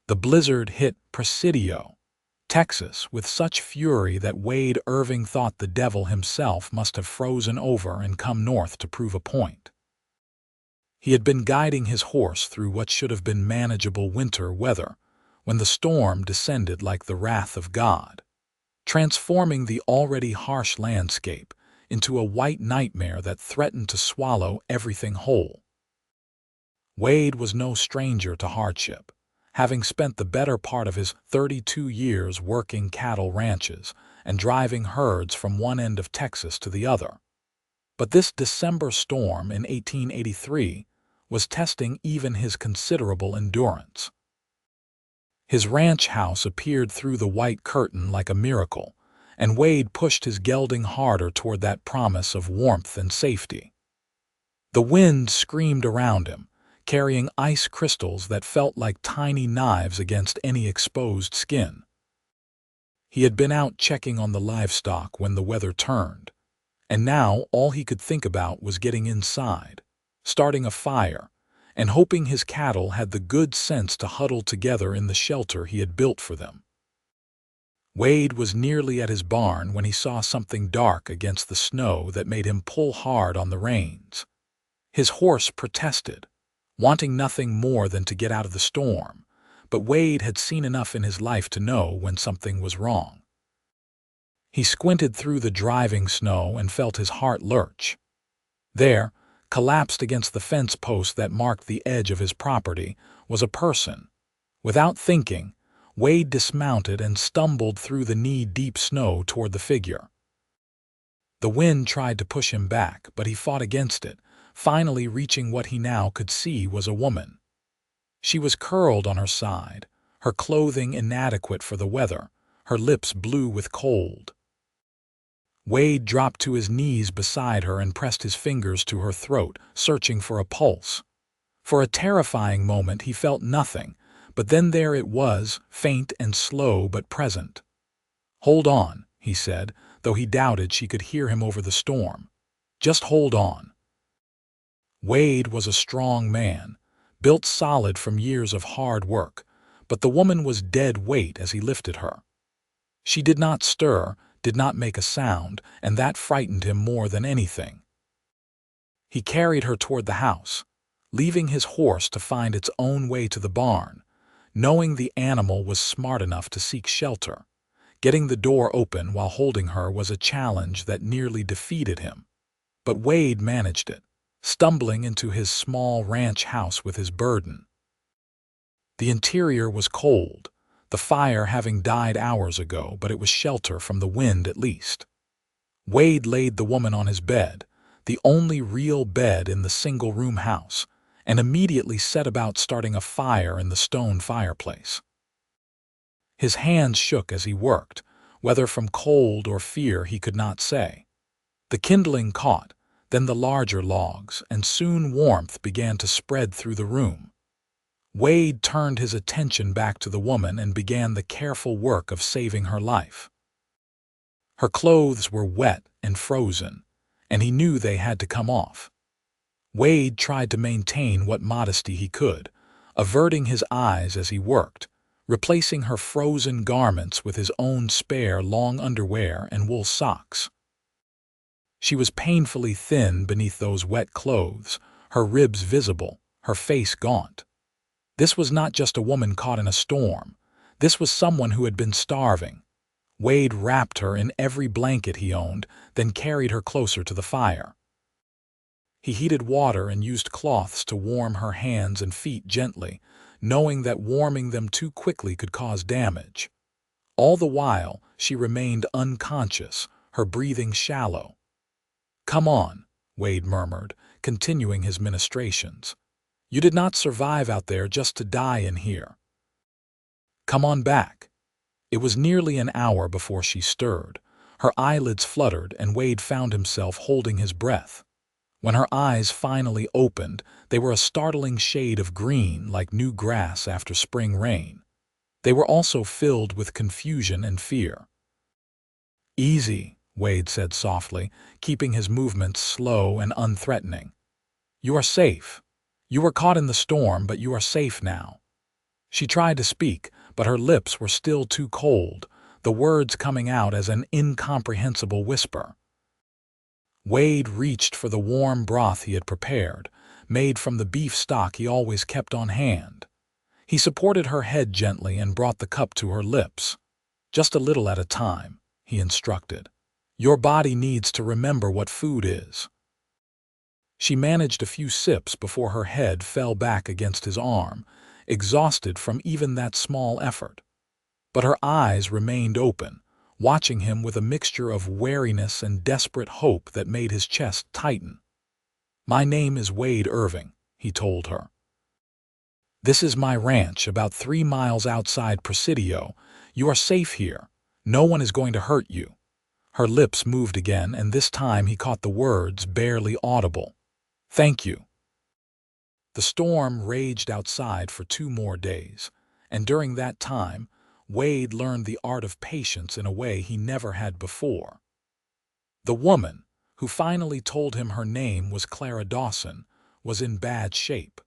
The blizzard hit Presidio, Texas, with such fury that Wade Irving thought the devil himself must have frozen over and come north to prove a point. He had been guiding his horse through what should have been manageable winter weather when the storm descended like the wrath of God, transforming the already harsh landscape into a white nightmare that threatened to swallow everything whole. Wade was no stranger to hardship, having spent the better part of his 32 years working cattle ranches and driving herds from one end of Texas to the other. But this December storm in 1883 was testing even his considerable endurance. His ranch house appeared through the white curtain like a miracle, and Wade pushed his gelding harder toward that promise of warmth and safety. The wind screamed around him, carrying ice crystals that felt like tiny knives against any exposed skin. He had been out checking on the livestock when the weather turned, and now all he could think about was getting inside, starting a fire, and hoping his cattle had the good sense to huddle together in the shelter he had built for them. Wade was nearly at his barn when he saw something dark against the snow that made him pull hard on the reins. His horse protested, wanting nothing more than to get out of the storm, but Wade had seen enough in his life to know when something was wrong. He squinted through the driving snow and felt his heart lurch. There, collapsed against the fence post that marked the edge of his property, was a person. Without thinking, Wade dismounted and stumbled through the knee-deep snow toward the figure. The wind tried to push him back, but he fought against it, finally reaching what he now could see was a woman. She was curled on her side, her clothing inadequate for the weather, her lips blue with cold. Wade dropped to his knees beside her and pressed his fingers to her throat, searching for a pulse. For a terrifying moment he felt nothing, but then there it was, faint and slow but present. "Hold on," he said, though he doubted she could hear him over the storm. "Just hold on." Wade was a strong man, built solid from years of hard work, but the woman was dead weight as he lifted her. She did not stir, did not make a sound, and that frightened him more than anything. He carried her toward the house, leaving his horse to find its own way to the barn, knowing the animal was smart enough to seek shelter. Getting the door open while holding her was a challenge that nearly defeated him. But Wade managed it, stumbling into his small ranch house with his burden. The interior was cold, the fire having died hours ago, but it was shelter from the wind at least. Wade laid the woman on his bed, the only real bed in the single-room house, and immediately set about starting a fire in the stone fireplace. His hands shook as he worked, whether from cold or fear he could not say. The kindling caught, then the larger logs, and soon warmth began to spread through the room. Wade turned his attention back to the woman and began the careful work of saving her life. Her clothes were wet and frozen, and he knew they had to come off. Wade tried to maintain what modesty he could, averting his eyes as he worked, replacing her frozen garments with his own spare long underwear and wool socks. She was painfully thin beneath those wet clothes, her ribs visible, her face gaunt. This was not just a woman caught in a storm. This was someone who had been starving. Wade wrapped her in every blanket he owned, then carried her closer to the fire. He heated water and used cloths to warm her hands and feet gently, knowing that warming them too quickly could cause damage. All the while, she remained unconscious, her breathing shallow. "Come on," Wade murmured, continuing his ministrations. "You did not survive out there just to die in here. Come on back." It was nearly an hour before she stirred. Her eyelids fluttered, and Wade found himself holding his breath. When her eyes finally opened, they were a startling shade of green, like new grass after spring rain. They were also filled with confusion and fear. "Easy," Wade said softly, keeping his movements slow and unthreatening. "You are safe. You were caught in the storm, but you are safe now." She tried to speak, but her lips were still too cold, the words coming out as an incomprehensible whisper. Wade reached for the warm broth he had prepared, made from the beef stock he always kept on hand. He supported her head gently and brought the cup to her lips. "Just a little at a time," he instructed. "Your body needs to remember what food is." She managed a few sips before her head fell back against his arm, exhausted from even that small effort. But her eyes remained open, watching him with a mixture of wariness and desperate hope that made his chest tighten. "My name is Wade Irving," he told her. "This is my ranch about 3 miles outside Presidio. You are safe here. No one is going to hurt you." Her lips moved again, and this time he caught the words barely audible. "Thank you." The storm raged outside for 2 more days, and during that time, Wade learned the art of patience in a way he never had before. The woman, who finally told him her name was Clara Dawson, was in bad shape.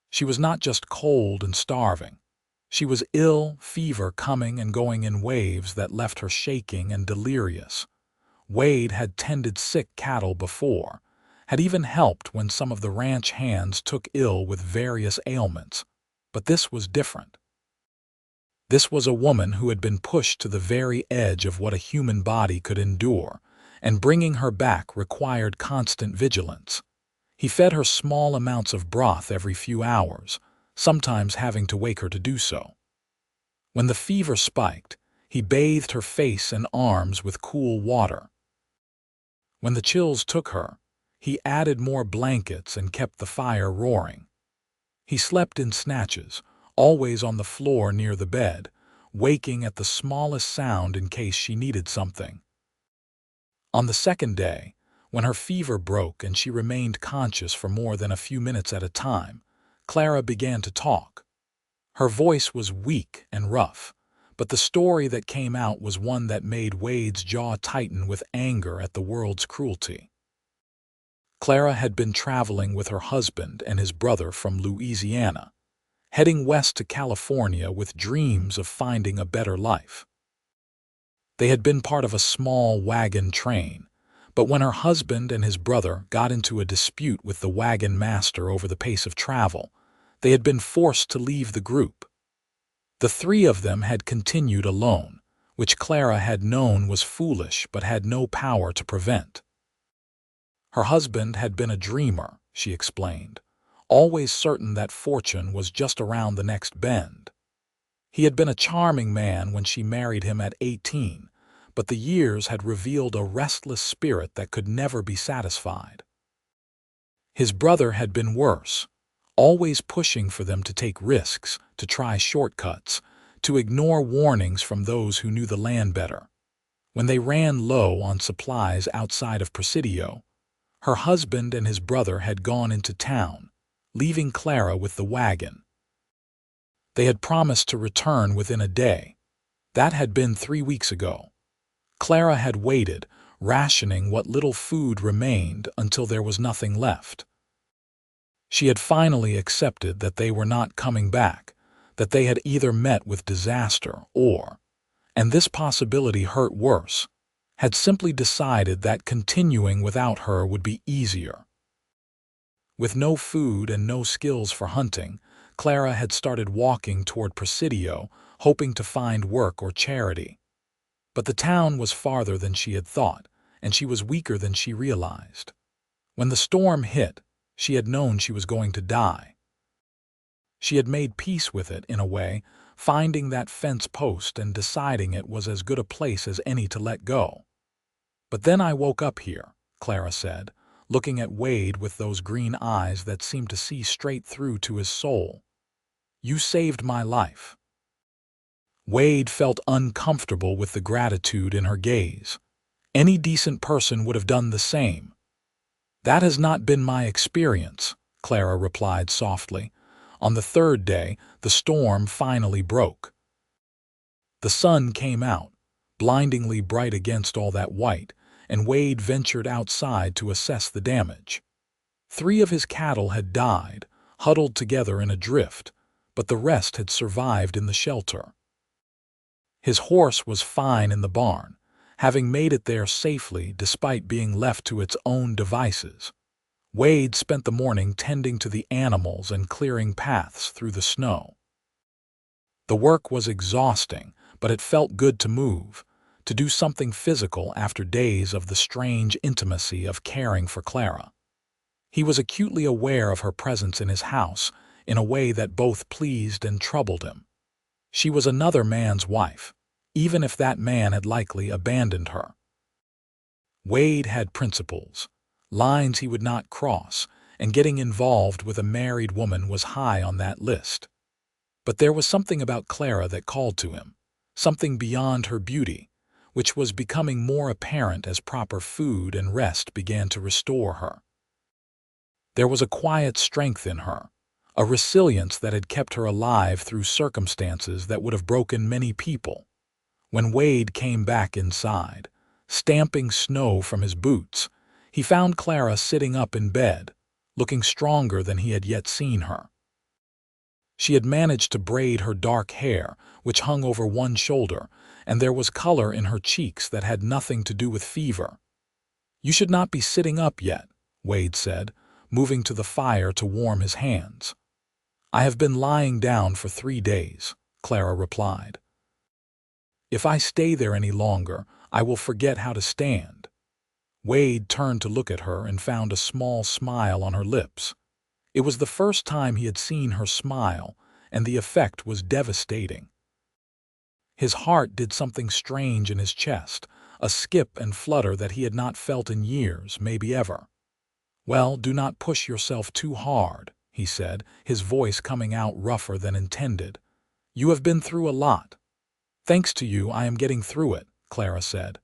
She was not just cold and starving. She was ill, fever coming and going in waves that left her shaking and delirious. Wade had tended sick cattle before, had even helped when some of the ranch hands took ill with various ailments, but this was different. This was a woman who had been pushed to the very edge of what a human body could endure, and bringing her back required constant vigilance. He fed her small amounts of broth every few hours, sometimes having to wake her to do so. When the fever spiked, he bathed her face and arms with cool water. When the chills took her, he added more blankets and kept the fire roaring. He slept in snatches, always on the floor near the bed, waking at the smallest sound in case she needed something. On the second day, when her fever broke and she remained conscious for more than a few minutes at a time, Clara began to talk. Her voice was weak and rough, but the story that came out was one that made Wade's jaw tighten with anger at the world's cruelty. Clara had been traveling with her husband and his brother from Louisiana, heading west to California with dreams of finding a better life. They had been part of a small wagon train, but when her husband and his brother got into a dispute with the wagon master over the pace of travel, they had been forced to leave the group. The 3 of them had continued alone, which Clara had known was foolish but had no power to prevent. Her husband had been a dreamer, she explained, always certain that fortune was just around the next bend. He had been a charming man when she married him at 18, but the years had revealed a restless spirit that could never be satisfied. His brother had been worse, always pushing for them to take risks, to try shortcuts, to ignore warnings from those who knew the land better. When they ran low on supplies outside of Presidio, her husband and his brother had gone into town, leaving Clara with the wagon. They had promised to return within a day. That had been 3 weeks ago. Clara had waited, rationing what little food remained until there was nothing left. She had finally accepted that they were not coming back, that they had either met with disaster or, and this possibility hurt worse, had simply decided that continuing without her would be easier. With no food and no skills for hunting, Clara had started walking toward Presidio, hoping to find work or charity. But the town was farther than she had thought, and she was weaker than she realized. When the storm hit, she had known she was going to die. She had made peace with it in a way, finding that fence post and deciding it was as good a place as any to let go. "But then I woke up here," Clara said, looking at Wade with those green eyes that seemed to see straight through to his soul. "You saved my life." Wade felt uncomfortable with the gratitude in her gaze. Any decent person would have done the same. "That has not been my experience," Clara replied softly. On the 3rd day, the storm finally broke. The sun came out, blindingly bright against all that white, and Wade ventured outside to assess the damage. 3 of his cattle had died, huddled together in a drift, but the rest had survived in the shelter. His horse was fine in the barn, having made it there safely despite being left to its own devices. Wade spent the morning tending to the animals and clearing paths through the snow. The work was exhausting, but it felt good to move, to do something physical after days of the strange intimacy of caring for Clara. He was acutely aware of her presence in his house in a way that both pleased and troubled him. She was another man's wife, even if that man had likely abandoned her. Wade had principles, lines he would not cross, and getting involved with a married woman was high on that list. But there was something about Clara that called to him, something beyond her beauty, which was becoming more apparent as proper food and rest began to restore her. There was a quiet strength in her, a resilience that had kept her alive through circumstances that would have broken many people. When Wade came back inside, stamping snow from his boots, he found Clara sitting up in bed, looking stronger than he had yet seen her. She had managed to braid her dark hair, which hung over one shoulder, and there was color in her cheeks that had nothing to do with fever. "You should not be sitting up yet," Wade said, moving to the fire to warm his hands. "I have been lying down for 3 days," Clara replied. "If I stay there any longer, I will forget how to stand." Wade turned to look at her and found a small smile on her lips. It was the first time he had seen her smile, and the effect was devastating. His heart did something strange in his chest, a skip and flutter that he had not felt in years, maybe ever. "Well, do not push yourself too hard," he said, his voice coming out rougher than intended. "You have been through a lot." "Thanks to you, I am getting through it," Clara said.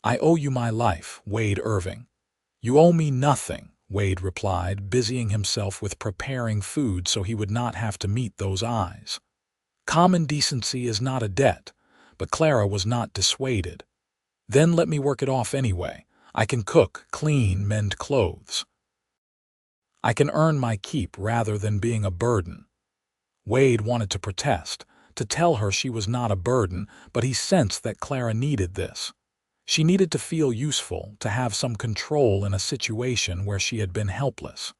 "I owe you my life, Wade Irving." "You owe me nothing," Wade replied, busying himself with preparing food so he would not have to meet those eyes. Common decency is not a debt, but Clara was not dissuaded. "Then let me work it off anyway. I can cook, clean, mend clothes. I can earn my keep rather than being a burden." Wade wanted to protest, to tell her she was not a burden, but he sensed that Clara needed this. She needed to feel useful, to have some control in a situation where she had been helpless.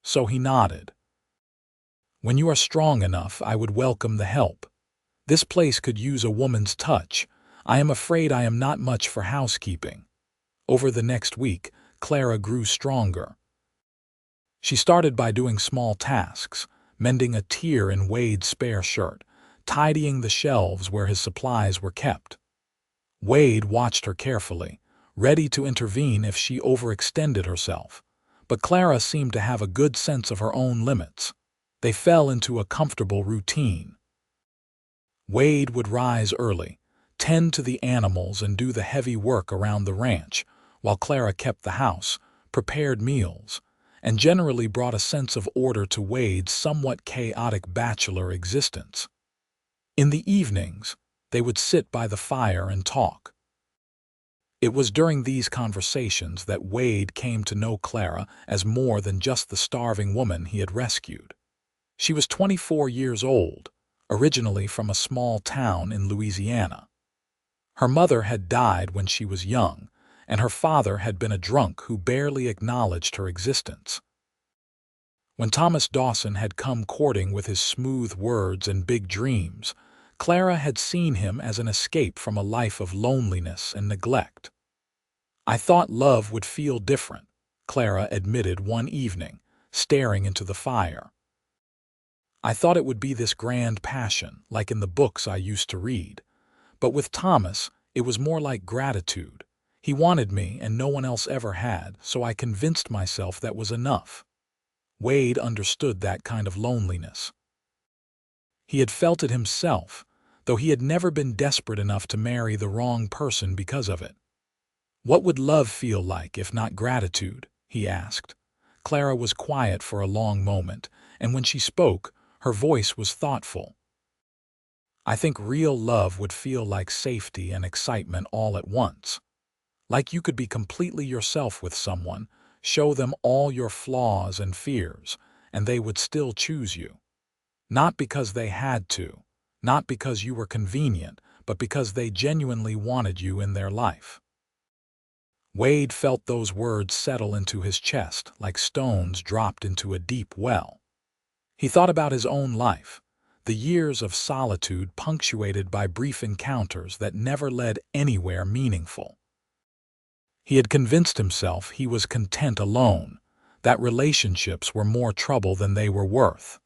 So he nodded. "When you are strong enough, I would welcome the help. This place could use a woman's touch. I am afraid I am not much for housekeeping." Over the next week, Clara grew stronger. She started by doing small tasks, mending a tear in Wade's spare shirt, tidying the shelves where his supplies were kept. Wade watched her carefully, ready to intervene if she overextended herself, but Clara seemed to have a good sense of her own limits. They fell into a comfortable routine. Wade would rise early, tend to the animals and do the heavy work around the ranch, while Clara kept the house, prepared meals, and generally brought a sense of order to Wade's somewhat chaotic bachelor existence. In the evenings, they would sit by the fire and talk. It was during these conversations that Wade came to know Clara as more than just the starving woman he had rescued. She was 24 years old, originally from a small town in Louisiana. Her mother had died when she was young, and her father had been a drunk who barely acknowledged her existence. When Thomas Dawson had come courting with his smooth words and big dreams, Clara had seen him as an escape from a life of loneliness and neglect. "I thought love would feel different," Clara admitted one evening, staring into the fire. "I thought it would be this grand passion, like in the books I used to read. But with Thomas, it was more like gratitude. He wanted me and no one else ever had, so I convinced myself that was enough." Wade understood that kind of loneliness. He had felt it himself, though he had never been desperate enough to marry the wrong person because of it. "What would love feel like if not gratitude?" he asked. Clara was quiet for a long moment, and when she spoke, her voice was thoughtful. "I think real love would feel like safety and excitement all at once. Like you could be completely yourself with someone, show them all your flaws and fears, and they would still choose you. Not because they had to, not because you were convenient, but because they genuinely wanted you in their life. Wade felt those words settle into his chest like stones dropped into a deep well. He thought about his own life, the years of solitude punctuated by brief encounters that never led anywhere meaningful. He had convinced himself he was content alone, that relationships were more trouble than they were worth.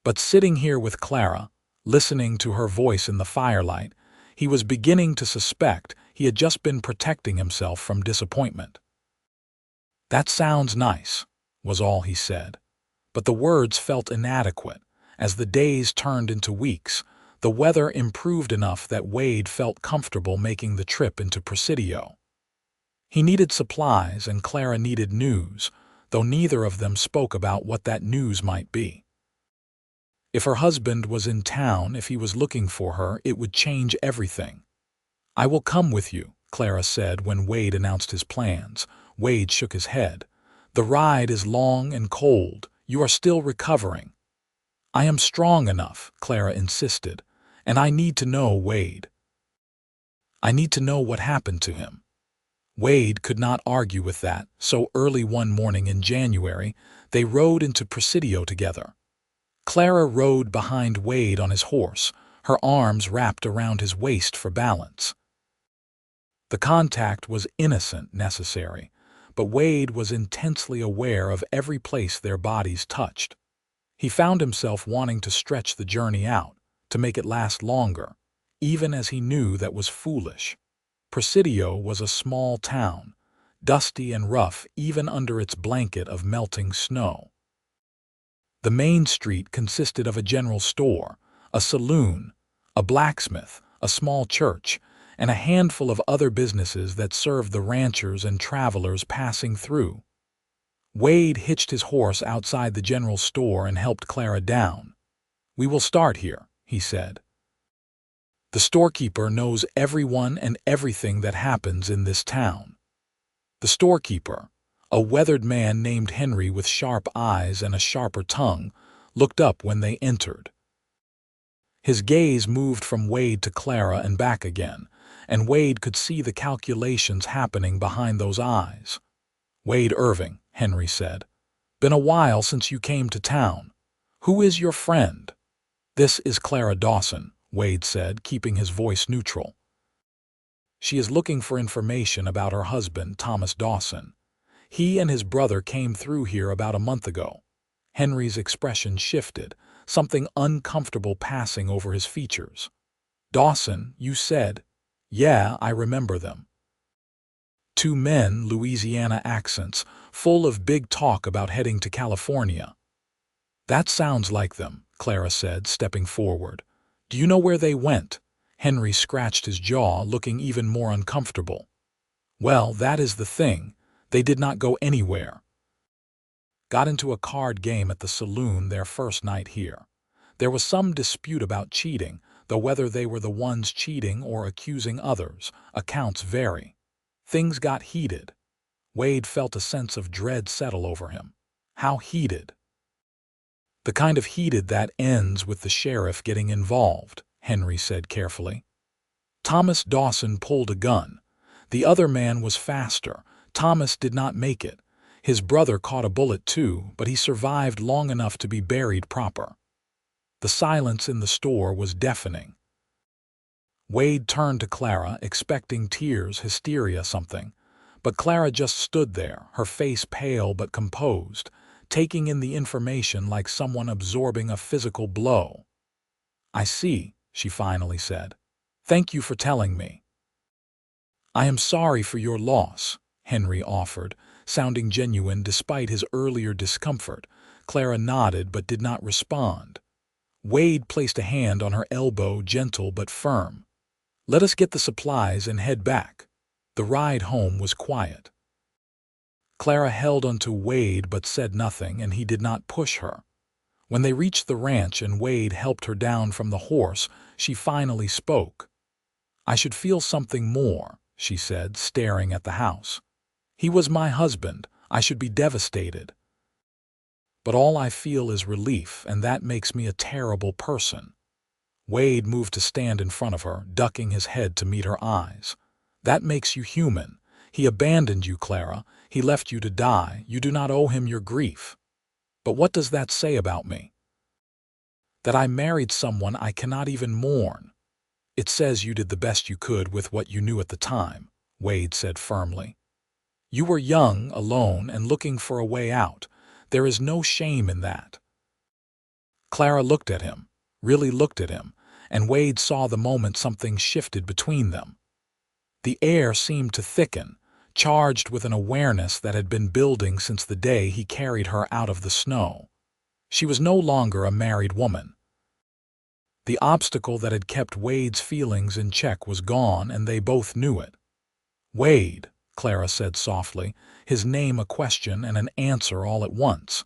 But sitting here with Clara, listening to her voice in the firelight, he was beginning to suspect he had just been protecting himself from disappointment. "That sounds nice," was all he said. But the words felt inadequate. As the days turned into weeks, the weather improved enough that Wade felt comfortable making the trip into Presidio. He needed supplies and Clara needed news, though neither of them spoke about what that news might be. If her husband was in town, if he was looking for her, it would change everything. "I will come with you," Clara said when Wade announced his plans. Wade shook his head. "The ride is long and cold. You are still recovering." "I am strong enough," Clara insisted, "and I need to know Wade. I need to know what happened to him." Wade could not argue with that, so early one morning in January, they rode into Presidio together. Clara rode behind Wade on his horse, her arms wrapped around his waist for balance. The contact was innocent, necessary, but Wade was intensely aware of every place their bodies touched. He found himself wanting to stretch the journey out, to make it last longer, even as he knew that was foolish. Presidio was a small town, dusty and rough even under its blanket of melting snow. The main street consisted of a general store, a saloon, a blacksmith, a small church, and a handful of other businesses that served the ranchers and travelers passing through. Wade hitched his horse outside the general store and helped Clara down. "We will start here," he said. "The storekeeper knows everyone and everything that happens in this town." The storekeeper, a weathered man named Henry with sharp eyes and a sharper tongue, looked up when they entered. His gaze moved from Wade to Clara and back again, and Wade could see the calculations happening behind those eyes. "Wade Irving," Henry said. "Been a while since you came to town. Who is your friend?" "This is Clara Dawson," Wade said, keeping his voice neutral. "She is looking for information about her husband, Thomas Dawson. He and his brother came through here about a month ago." Henry's expression shifted, something uncomfortable passing over his features. "Dawson, you said?" "Yeah, I remember them." Two men, Louisiana accents, full of big talk about heading to California. "That sounds like them," Clara said, stepping forward. "Do you know where they went?" Henry scratched his jaw, looking even more uncomfortable. "Well, that is the thing. They did not go anywhere. Got into a card game at the saloon their first night here. There was some dispute about cheating, though whether they were the ones cheating or accusing others, accounts vary. Things got heated." Wade felt a sense of dread settle over him. How heated? "The kind of heated that ends with the sheriff getting involved," Henry said carefully. "Thomas Dawson pulled a gun. The other man was faster. Thomas did not make it. His brother caught a bullet too, but he survived long enough to be buried proper." The silence in the store was deafening. Wade turned to Clara, expecting tears, hysteria, something. But Clara just stood there, her face pale but composed, taking in the information like someone absorbing a physical blow. "I see," she finally said. "Thank you for telling me." "I am sorry for your loss," Henry offered, sounding genuine despite his earlier discomfort. Clara nodded but did not respond. Wade placed a hand on her elbow, gentle but firm. "Let us get the supplies and head back." The ride home was quiet. Clara held onto Wade but said nothing, and he did not push her. When they reached the ranch and Wade helped her down from the horse, she finally spoke. "I should feel something more," she said, staring at the house. "He was my husband. I should be devastated." But all I feel is relief, and that makes me a terrible person. Wade moved to stand in front of her, ducking his head to meet her eyes. That makes you human. He abandoned you, Clara. He left you to die. You do not owe him your grief. But what does that say about me? That I married someone I cannot even mourn. It says you did the best you could with what you knew at the time, Wade said firmly. You were young, alone, and looking for a way out. There is no shame in that. Clara looked at him, really looked at him, and Wade saw the moment something shifted between them. The air seemed to thicken, charged with an awareness that had been building since the day he carried her out of the snow. She was no longer a married woman. The obstacle that had kept Wade's feelings in check was gone, and they both knew it. Wade, Clara said softly, his name a question and an answer all at once.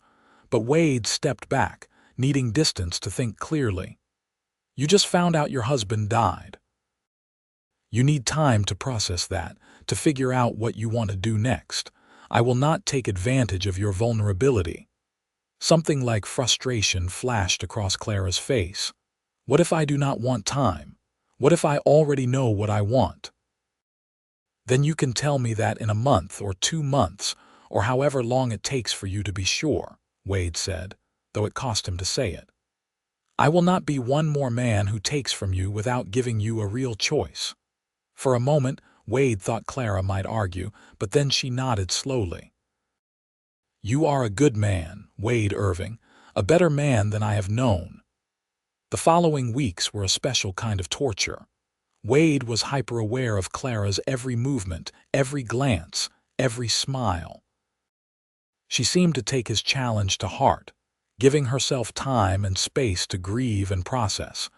But Wade stepped back, needing distance to think clearly. You just found out your husband died. You need time to process that, to figure out what you want to do next. I will not take advantage of your vulnerability. Something like frustration flashed across Clara's face. What if I do not want time? What if I already know what I want? Then you can tell me that in a month or 2 months, or however long it takes for you to be sure, Wade said, though it cost him to say it. I will not be one more man who takes from you without giving you a real choice. For a moment, Wade thought Clara might argue, but then she nodded slowly. You are a good man, Wade Irving, a better man than I have known. The following weeks were a special kind of torture. Wade was hyper-aware of Clara's every movement, every glance, every smile. She seemed to take his challenge to heart, giving herself time and space to grieve and process.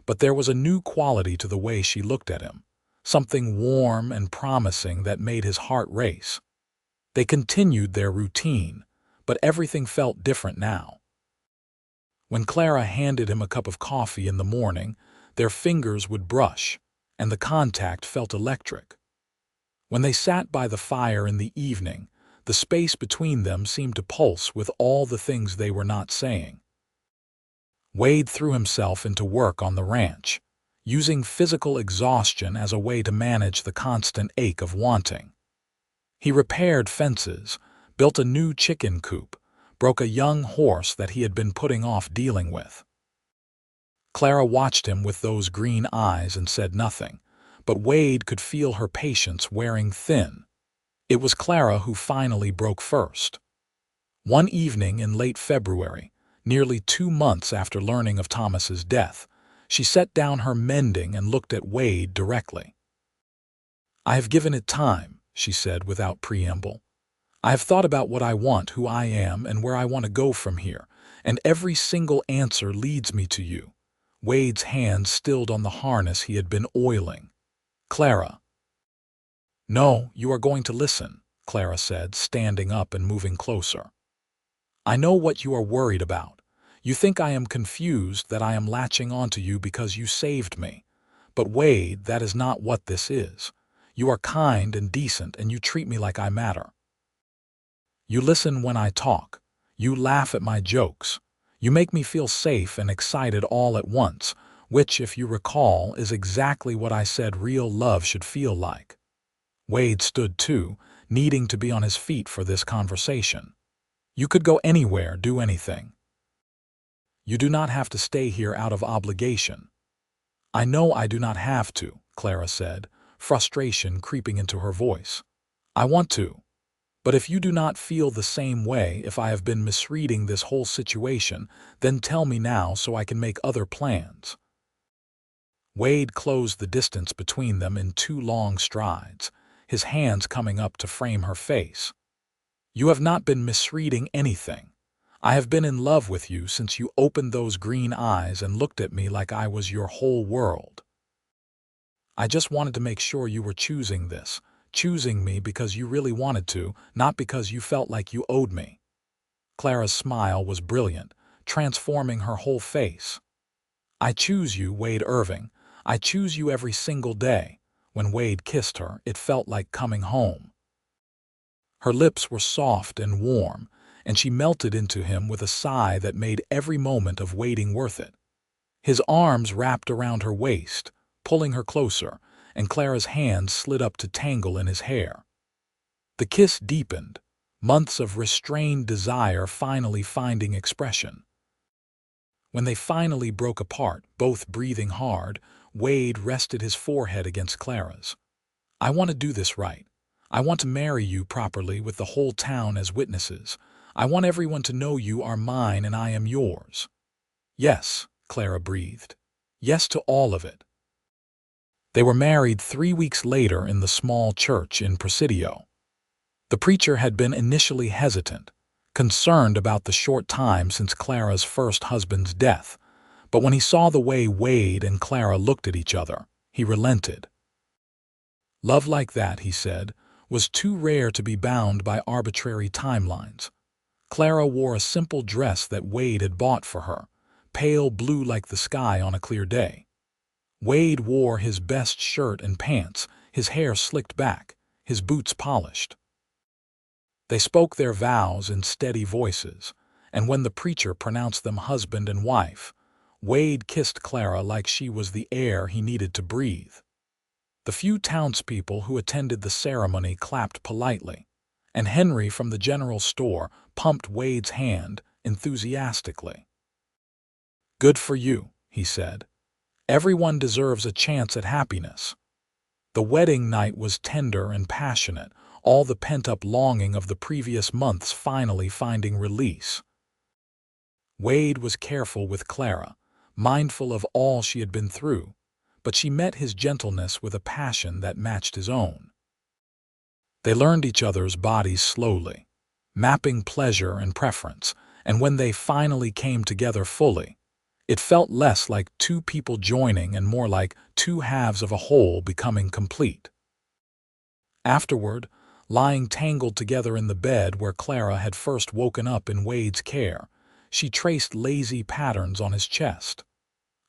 But there was a new quality to the way she looked at him, something warm and promising that made his heart race. They continued their routine, but everything felt different now. When Clara handed him a cup of coffee in the morning, their fingers would brush, and the contact felt electric. When they sat by the fire in the evening, the space between them seemed to pulse with all the things they were not saying. Wade threw himself into work on the ranch, using physical exhaustion as a way to manage the constant ache of wanting. He repaired fences, built a new chicken coop, broke a young horse that he had been putting off dealing with. Clara watched him with those green eyes and said nothing, but Wade could feel her patience wearing thin. It was Clara who finally broke first. One evening in late February, nearly 2 months after learning of Thomas's death, she set down her mending and looked at Wade directly. I have given it time, she said without preamble. I have thought about what I want, who I am, and where I want to go from here, and every single answer leads me to you. Wade's hands stilled on the harness he had been oiling. Clara. No, you are going to listen, Clara said, standing up and moving closer. I know what you are worried about. You think I am confused, that I am latching onto you because you saved me. But Wade, that is not what this is. You are kind and decent, and you treat me like I matter. You listen when I talk. You laugh at my jokes. You make me feel safe and excited all at once, which, if you recall, is exactly what I said real love should feel like. Wade stood too, needing to be on his feet for this conversation. You could go anywhere, do anything. You do not have to stay here out of obligation. I know I do not have to, Clara said, frustration creeping into her voice. I want to. But if you do not feel the same way, if I have been misreading this whole situation, then tell me now so I can make other plans. Wade closed the distance between them in 2 long strides, his hands coming up to frame her face. You have not been misreading anything. I have been in love with you since you opened those green eyes and looked at me like I was your whole world. I just wanted to make sure you were choosing this. Choosing me because you really wanted to, not because you felt like you owed me. Clara's smile was brilliant, transforming her whole face. I choose you, Wade Irving. I choose you every single day. When Wade kissed her, it felt like coming home. Her lips were soft and warm, and she melted into him with a sigh that made every moment of waiting worth it. His arms wrapped around her waist, pulling her closer, and Clara's hands slid up to tangle in his hair. The kiss deepened, months of restrained desire finally finding expression. When they finally broke apart, both breathing hard, Wade rested his forehead against Clara's. "I want to do this right. I want to marry you properly with the whole town as witnesses. I want everyone to know you are mine and I am yours." "Yes," Clara breathed. "Yes to all of it." They were married 3 weeks later in the small church in Presidio. The preacher had been initially hesitant, concerned about the short time since Clara's first husband's death, but when he saw the way Wade and Clara looked at each other, he relented. Love like that, he said, was too rare to be bound by arbitrary timelines. Clara wore a simple dress that Wade had bought for her, pale blue like the sky on a clear day. Wade wore his best shirt and pants, his hair slicked back, his boots polished. They spoke their vows in steady voices, and when the preacher pronounced them husband and wife, Wade kissed Clara like she was the air he needed to breathe. The few townspeople who attended the ceremony clapped politely, and Henry from the general store pumped Wade's hand enthusiastically. "Good for you," he said. "Everyone deserves a chance at happiness." The wedding night was tender and passionate, all the pent-up longing of the previous months finally finding release. Wade was careful with Clara, mindful of all she had been through, but she met his gentleness with a passion that matched his own. They learned each other's bodies slowly, mapping pleasure and preference, and when they finally came together fully, it felt less like two people joining and more like two halves of a whole becoming complete. Afterward, lying tangled together in the bed where Clara had first woken up in Wade's care, she traced lazy patterns on his chest.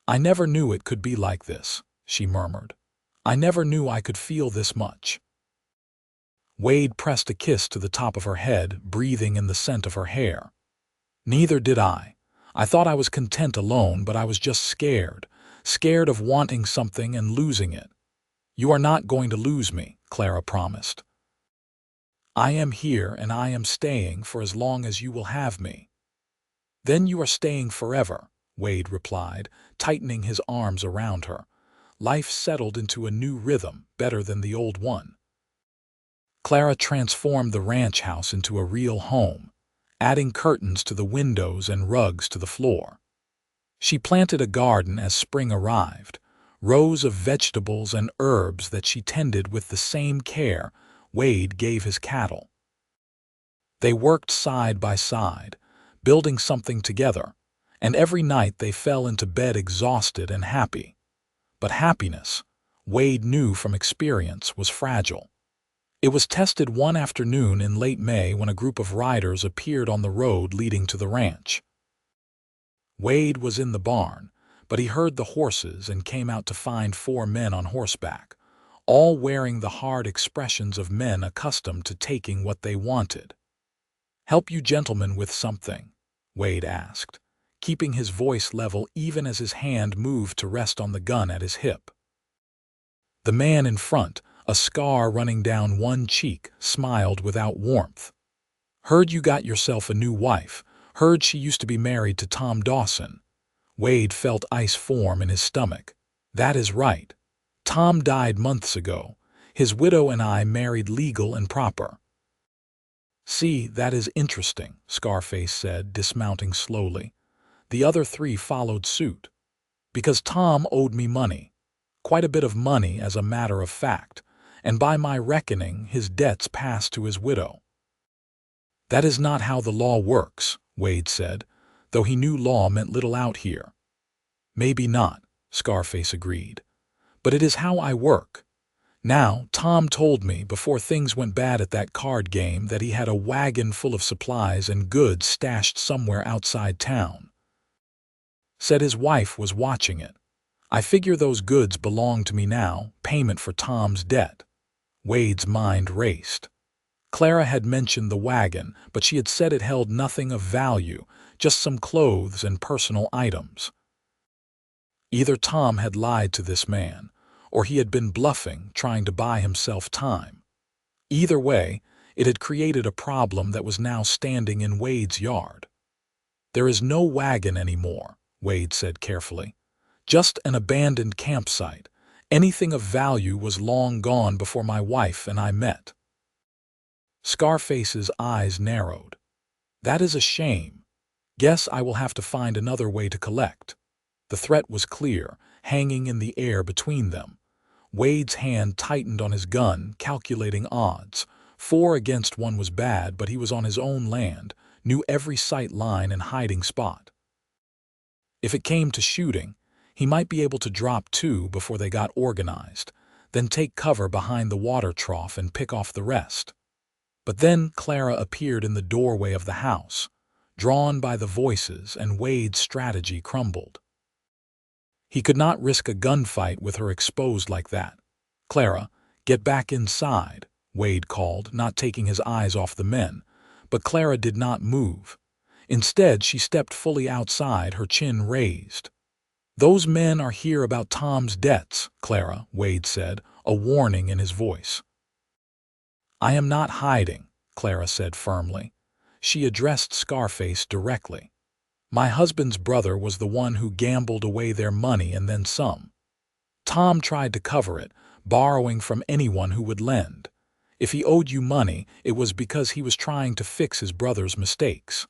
"I never knew it could be like this," she murmured. "I never knew I could feel this much." Wade pressed a kiss to the top of her head, breathing in the scent of her hair. "Neither did I. I thought I was content alone, but I was just scared of wanting something and losing it." "You are not going to lose me," Clara promised. "I am here and I am staying for as long as you will have me." "Then you are staying forever," Wade replied, tightening his arms around her. Life settled into a new rhythm, better than the old one. Clara transformed the ranch house into a real home, adding curtains to the windows and rugs to the floor. She planted a garden as spring arrived, rows of vegetables and herbs that she tended with the same care Wade gave his cattle. They worked side by side, building something together, and every night they fell into bed exhausted and happy. But happiness, Wade knew from experience, was fragile. It was tested one afternoon in late May when a group of riders appeared on the road leading to the ranch. Wade was in the barn, but he heard the horses and came out to find 4 men on horseback, all wearing the hard expressions of men accustomed to taking what they wanted. "Help you gentlemen with something?" Wade asked, keeping his voice level even as his hand moved to rest on the gun at his hip. The man in front, a scar running down one cheek, smiled without warmth. "Heard you got yourself a new wife. Heard she used to be married to Tom Dawson." Wade felt ice form in his stomach. "That is right. Tom died months ago. His widow and I married legal and proper." "See, that is interesting," Scarface said, dismounting slowly. The other 3 followed suit. "Because Tom owed me money. Quite a bit of money, as a matter of fact, and by my reckoning his debts passed to his widow." "That is not how the law works," Wade said, though he knew law meant little out here. "Maybe not," Scarface agreed. "But it is how I work. Now, Tom told me before things went bad at that card game that he had a wagon full of supplies and goods stashed somewhere outside town. Said his wife was watching it. I figure those goods belong to me now, payment for Tom's debt." Wade's mind raced. Clara had mentioned the wagon, but she had said it held nothing of value, just some clothes and personal items. Either Tom had lied to this man, or he had been bluffing, trying to buy himself time. Either way, it had created a problem that was now standing in Wade's yard. "There is no wagon anymore," Wade said carefully. "Just an abandoned campsite. Anything of value was long gone before my wife and I met." Scarface's eyes narrowed. "That is a shame. Guess I will have to find another way to collect." The threat was clear, hanging in the air between them. Wade's hand tightened on his gun, calculating odds. 4 against 1 was bad, but he was on his own land, knew every sight line and hiding spot. If it came to shooting, he might be able to drop 2 before they got organized, then take cover behind the water trough and pick off the rest. But then Clara appeared in the doorway of the house, drawn by the voices, and Wade's strategy crumbled. He could not risk a gunfight with her exposed like that. "Clara, get back inside," Wade called, not taking his eyes off the men. But Clara did not move. Instead, she stepped fully outside, her chin raised. "Those men are here about Tom's debts, Clara," Wade said, a warning in his voice. "I am not hiding," Clara said firmly. She addressed Scarface directly. "My husband's brother was the one who gambled away their money and then some. Tom tried to cover it, borrowing from anyone who would lend. If he owed you money, it was because he was trying to fix his brother's mistakes."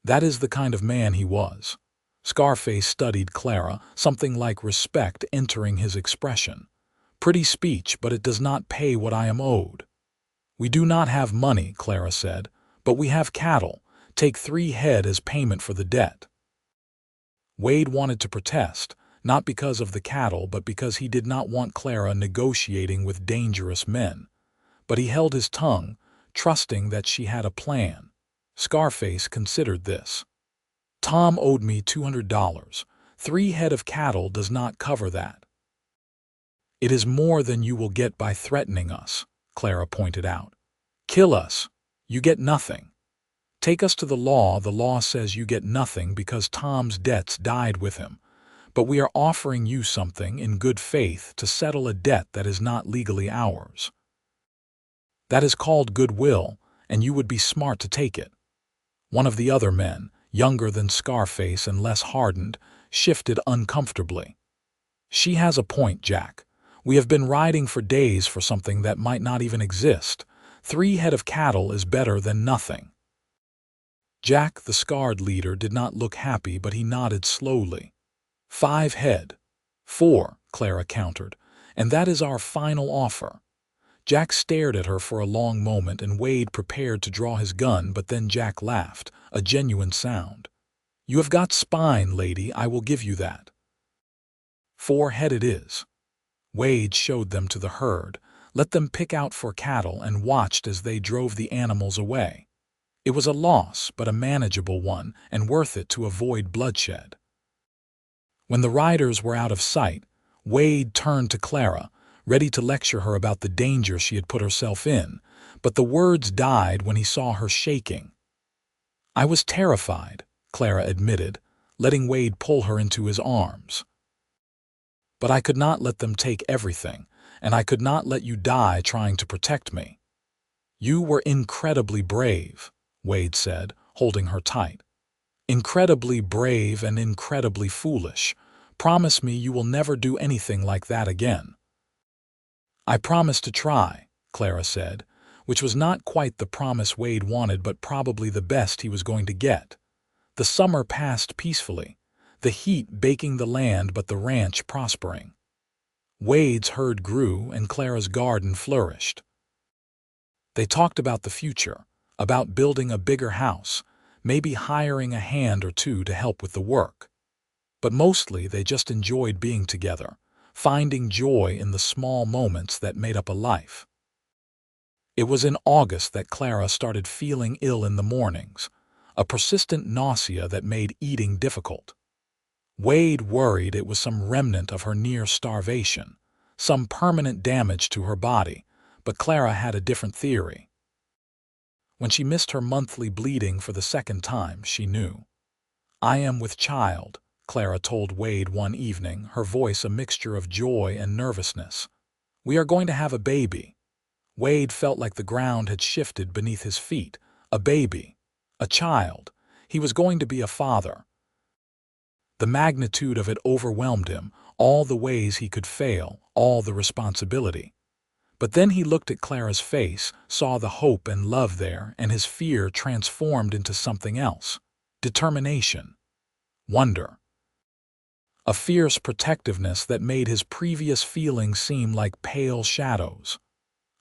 That is the kind of man he was. Scarface studied Clara, something like respect entering his expression. "Pretty speech, but it does not pay what I am owed." "We do not have money," Clara said, "but we have cattle. Take 3 head as payment for the debt." Wade wanted to protest, not because of the cattle, but because he did not want Clara negotiating with dangerous men. But he held his tongue, trusting that she had a plan. Scarface considered this. "Tom owed me $200. 3 head of cattle does not cover that." "It is more than you will get by threatening us," Clara pointed out. "Kill us. You get nothing. Take us to the law says you get nothing because Tom's debts died with him. But we are offering you something in good faith to settle a debt that is not legally ours. That is called goodwill, and you would be smart to take it." One of the other men, younger than Scarface and less hardened, shifted uncomfortably. "She has a point, Jack. We have been riding for days for something that might not even exist. 3 head of cattle is better than nothing." Jack, the scarred leader, did not look happy, but he nodded slowly. 5 head. 4, Clara countered, "and that is our final offer." Jack stared at her for a long moment, and Wade prepared to draw his gun, but then Jack laughed, a genuine sound. "You have got spine, lady, I will give you that." 4 head it is. Wade showed them to the herd, let them pick out for cattle, and watched as they drove the animals away. It was a loss, but a manageable one, and worth it to avoid bloodshed. When the riders were out of sight, Wade turned to Clara, ready to lecture her about the danger she had put herself in, but the words died when he saw her shaking. "I was terrified," Clara admitted, letting Wade pull her into his arms. "But I could not let them take everything, and I could not let you die trying to protect me." "You were incredibly brave," Wade said, holding her tight. "Incredibly brave and incredibly foolish. Promise me you will never do anything like that again." "I promise to try," Clara said, which was not quite the promise Wade wanted, but probably the best he was going to get. The summer passed peacefully, the heat baking the land but the ranch prospering. Wade's herd grew and Clara's garden flourished. They talked about the future, about building a bigger house, maybe hiring a hand or 2 to help with the work. But mostly they just enjoyed being together, finding joy in the small moments that made up a life. It was in August that Clara started feeling ill in the mornings, a persistent nausea that made eating difficult. Wade worried it was some remnant of her near starvation, some permanent damage to her body, But Clara had a different theory. When she missed her monthly bleeding for the second time, she knew. "I am with child," Clara told Wade one evening, her voice a mixture of joy and nervousness. "We are going to have a baby." Wade felt like the ground had shifted beneath his feet. A baby. A child. He was going to be a father. The magnitude of it overwhelmed him, all the ways he could fail, all the responsibility. But then he looked at Clara's face, saw the hope and love there, and his fear transformed into something else. Determination. Wonder. A fierce protectiveness that made his previous feelings seem like pale shadows.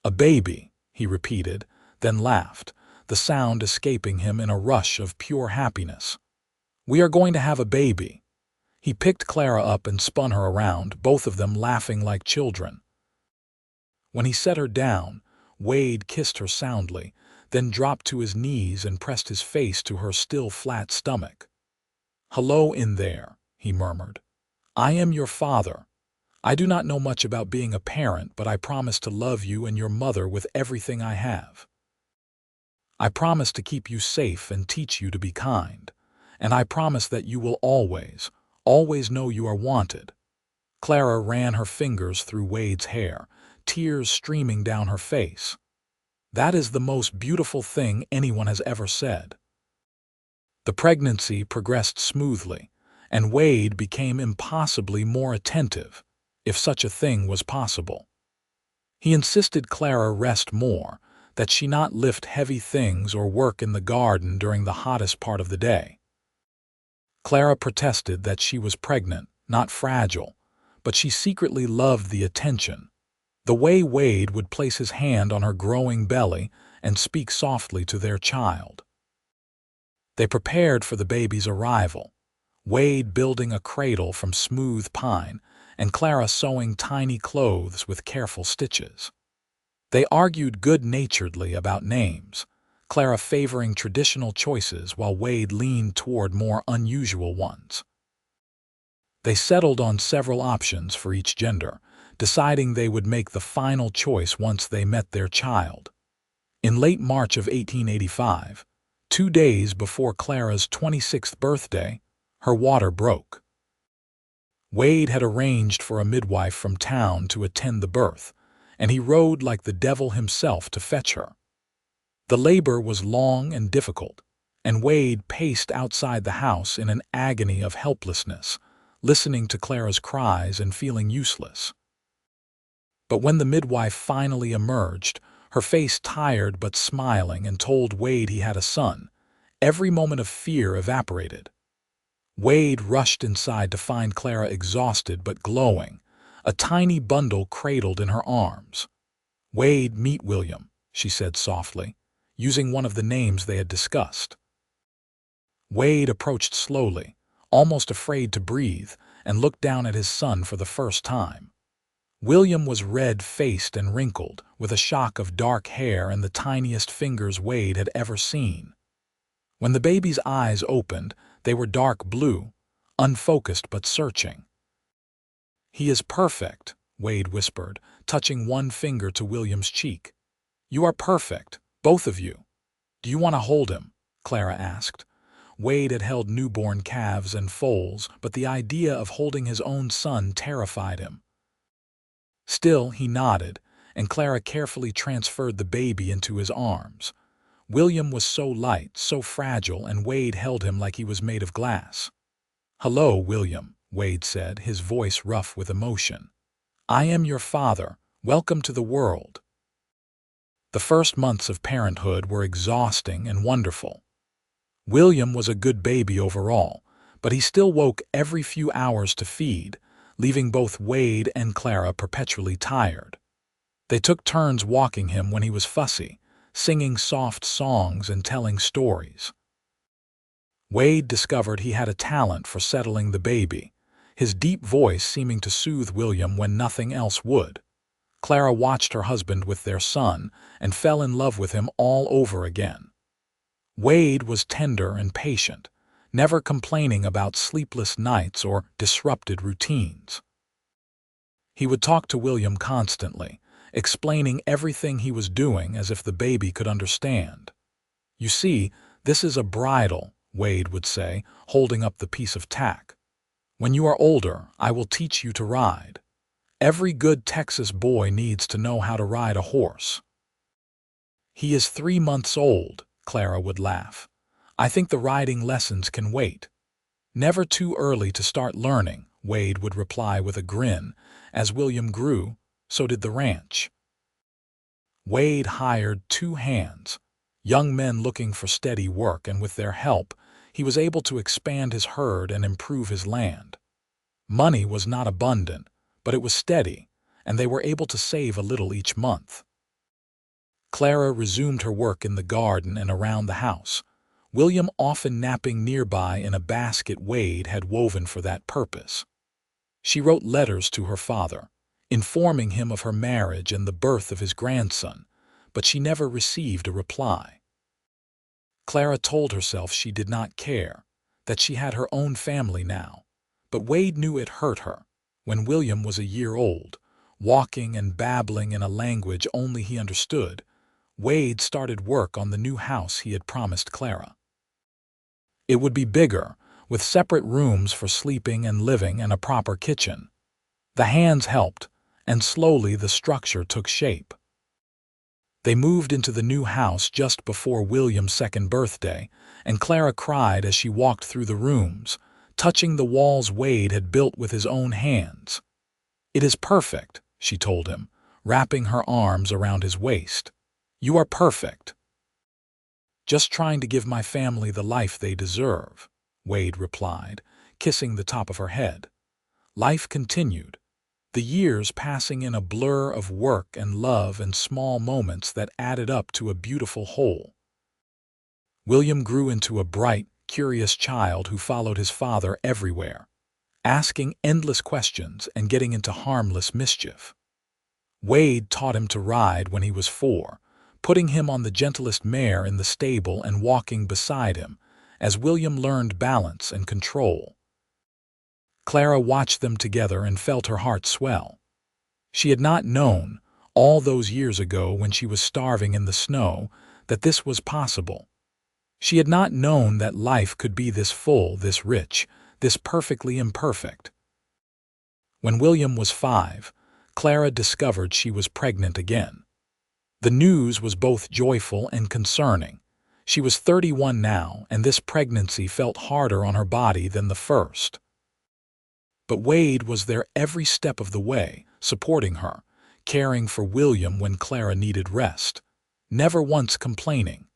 "A baby," he repeated, then laughed, the sound escaping him in a rush of pure happiness. "We are going to have a baby." He picked Clara up and spun her around, both of them laughing like children. When he set her down, Wade kissed her soundly, then dropped to his knees and pressed his face to her still flat stomach. "Hello in there," he murmured. "I am your father. I do not know much about being a parent, but I promise to love you and your mother with everything I have. I promise to keep you safe and teach you to be kind. And I promise that you will always, always know you are wanted." Clara ran her fingers through Wade's hair, tears streaming down her face. "That is the most beautiful thing anyone has ever said." The pregnancy progressed smoothly, and Wade became impossibly more attentive, if such a thing was possible. He insisted Clara rest more, that she not lift heavy things or work in the garden during the hottest part of the day. Clara protested that she was pregnant, not fragile, but she secretly loved the attention. The way Wade would place his hand on her growing belly and speak softly to their child. They prepared for the baby's arrival, Wade building a cradle from smooth pine, and Clara sewing tiny clothes with careful stitches. They argued good-naturedly about names, Clara favoring traditional choices while Wade leaned toward more unusual ones. They settled on several options for each gender, deciding they would make the final choice once they met their child. In late March of 1885, 2 days before Clara's 26th birthday, her water broke. Wade had arranged for a midwife from town to attend the birth, and he rode like the devil himself to fetch her. The labor was long and difficult, and Wade paced outside the house in an agony of helplessness, listening to Clara's cries and feeling useless. But when the midwife finally emerged, her face tired but smiling, and told Wade he had a son, every moment of fear evaporated. Wade rushed inside to find Clara exhausted but glowing, a tiny bundle cradled in her arms. "Wade, meet William," she said softly, using one of the names they had discussed. Wade approached slowly, almost afraid to breathe, and looked down at his son for the first time. William was red-faced and wrinkled, with a shock of dark hair and the tiniest fingers Wade had ever seen. When the baby's eyes opened, they were dark blue, unfocused but searching. "He is perfect," Wade whispered, touching one finger to William's cheek. "You are perfect, both of you." "Do you want to hold him?" Clara asked. Wade had held newborn calves and foals, but the idea of holding his own son terrified him. Still, he nodded, and Clara carefully transferred the baby into his arms. William was so light, so fragile, and Wade held him like he was made of glass. "Hello, William," Wade said, his voice rough with emotion. "I am your father. Welcome to the world." The first months of parenthood were exhausting and wonderful. William was a good baby overall, but he still woke every few hours to feed, leaving both Wade and Clara perpetually tired. They took turns walking him when he was fussy, singing soft songs and telling stories. Wade discovered he had a talent for settling the baby, his deep voice seeming to soothe William when nothing else would. Clara watched her husband with their son and fell in love with him all over again. Wade was tender and patient, never complaining about sleepless nights or disrupted routines. He would talk to William constantly, explaining everything he was doing as if the baby could understand. "You see, this is a bridle," Wade would say, holding up the piece of tack. "When you are older, I will teach you to ride. Every good Texas boy needs to know how to ride a horse." "He is 3 months old," Clara would laugh. "I think the riding lessons can wait." "Never too early to start learning," Wade would reply with a grin. As William grew, so did the ranch. Wade hired 2 hands, young men looking for steady work, and with their help, he was able to expand his herd and improve his land. Money was not abundant, but it was steady, and they were able to save a little each month. Clara resumed her work in the garden and around the house, William often napping nearby in a basket Wade had woven for that purpose. She wrote letters to her father, informing him of her marriage and the birth of his grandson, but she never received a reply. Clara told herself she did not care, that she had her own family now, but Wade knew it hurt her. When William was a year old, walking and babbling in a language only he understood, Wade started work on the new house he had promised Clara. It would be bigger, with separate rooms for sleeping and living and a proper kitchen. The hands helped, and slowly the structure took shape. They moved into the new house just before William's 2nd birthday, and Clara cried as she walked through the rooms, touching the walls Wade had built with his own hands. "It is perfect," she told him, wrapping her arms around his waist. "You are perfect." "Just trying to give my family the life they deserve," Wade replied, kissing the top of her head. Life continued, the years passing in a blur of work and love and small moments that added up to a beautiful whole. William grew into a bright, curious child who followed his father everywhere, asking endless questions and getting into harmless mischief. Wade taught him to ride when he was 4, putting him on the gentlest mare in the stable and walking beside him, as William learned balance and control. Clara watched them together and felt her heart swell. She had not known, all those years ago when she was starving in the snow, that this was possible. She had not known that life could be this full, this rich, this perfectly imperfect. When William was 5, Clara discovered she was pregnant again. The news was both joyful and concerning. She was 31 now, and this pregnancy felt harder on her body than the first. But Wade was there every step of the way, supporting her, caring for William when Clara needed rest, never once complaining.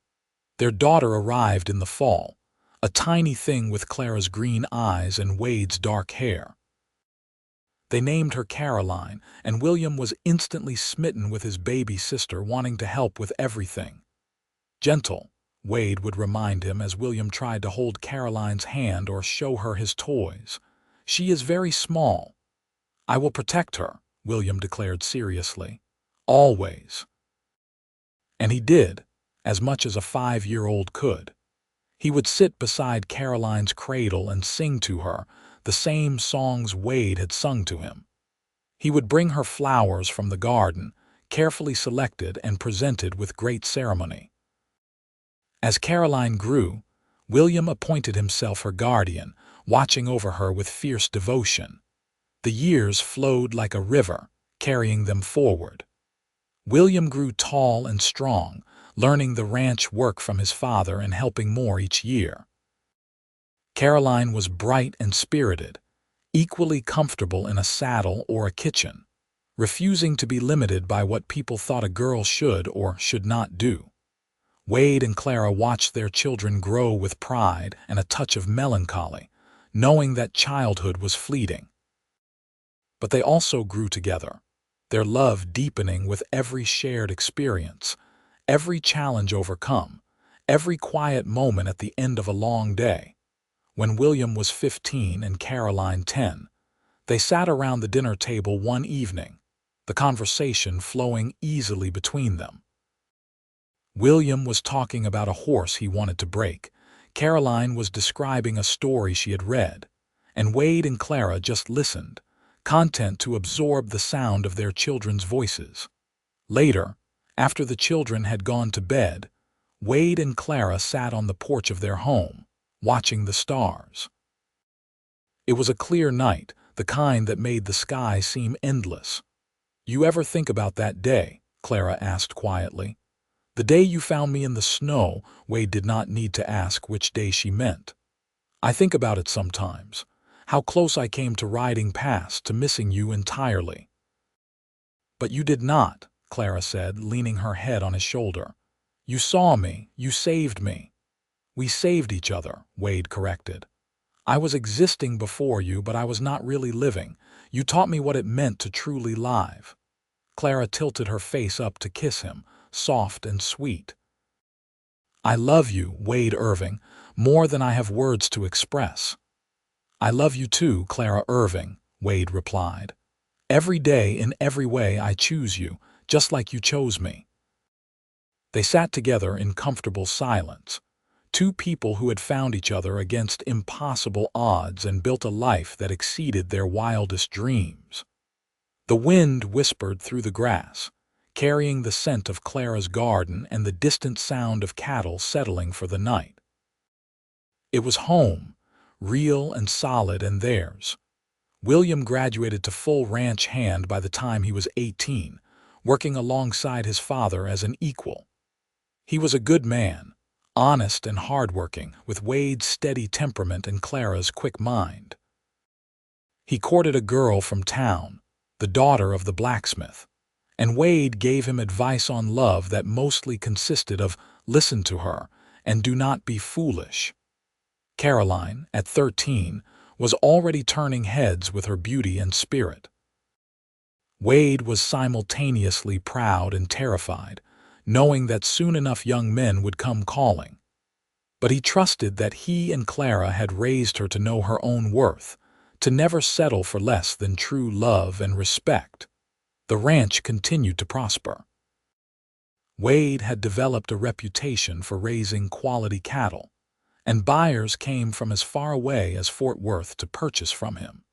Their daughter arrived in the fall, a tiny thing with Clara's green eyes and Wade's dark hair. They named her Caroline, and William was instantly smitten with his baby sister wanting to help with everything. "Gentle," Wade would remind him as William tried to hold Caroline's hand or show her his toys. "She is very small." "I will protect her," William declared seriously. "Always." And he did, as much as a 5-year-old could. He would sit beside Caroline's cradle and sing to her the same songs Wade had sung to him. He would bring her flowers from the garden, carefully selected and presented with great ceremony. As Caroline grew, William appointed himself her guardian, watching over her with fierce devotion. The years flowed like a river, carrying them forward. William grew tall and strong, learning the ranch work from his father and helping more each year. Caroline was bright and spirited, equally comfortable in a saddle or a kitchen, refusing to be limited by what people thought a girl should or should not do. Wade and Clara watched their children grow with pride and a touch of melancholy, knowing that childhood was fleeting. But they also grew together, their love deepening with every shared experience, every challenge overcome, every quiet moment at the end of a long day. When William was 15 and Caroline 10, they sat around the dinner table one evening, the conversation flowing easily between them. William was talking about a horse he wanted to break, Caroline was describing a story she had read, and Wade and Clara just listened, content to absorb the sound of their children's voices. Later, after the children had gone to bed, Wade and Clara sat on the porch of their home, watching the stars. It was a clear night, the kind that made the sky seem endless. "You ever think about that day?" Clara asked quietly. "The day you found me in the snow." Wade did not need to ask which day she meant. "I think about it sometimes. How close I came to riding past, to missing you entirely." "But you did not," Clara said, leaning her head on his shoulder. "You saw me. You saved me." "We saved each other," Wade corrected. "I was existing before you, but I was not really living. You taught me what it meant to truly live." Clara tilted her face up to kiss him, soft and sweet. "I love you, Wade Irving, more than I have words to express." "I love you too, Clara Irving," Wade replied. "Every day, in every way, I choose you, just like you chose me." They sat together in comfortable silence, two people who had found each other against impossible odds and built a life that exceeded their wildest dreams. The wind whispered through the grass, carrying the scent of Clara's garden and the distant sound of cattle settling for the night. It was home, real and solid, and theirs. William graduated to full ranch hand by the time he was 18, working alongside his father as an equal. He was a good man, honest and hardworking, with Wade's steady temperament and Clara's quick mind. He courted a girl from town, the daughter of the blacksmith, and Wade gave him advice on love that mostly consisted of "listen to her" and "do not be foolish." Caroline, at 13, was already turning heads with her beauty and spirit. Wade was simultaneously proud and terrified, knowing that soon enough young men would come calling. But he trusted that he and Clara had raised her to know her own worth, to never settle for less than true love and respect. The ranch continued to prosper. Wade had developed a reputation for raising quality cattle, and buyers came from as far away as Fort Worth to purchase from him.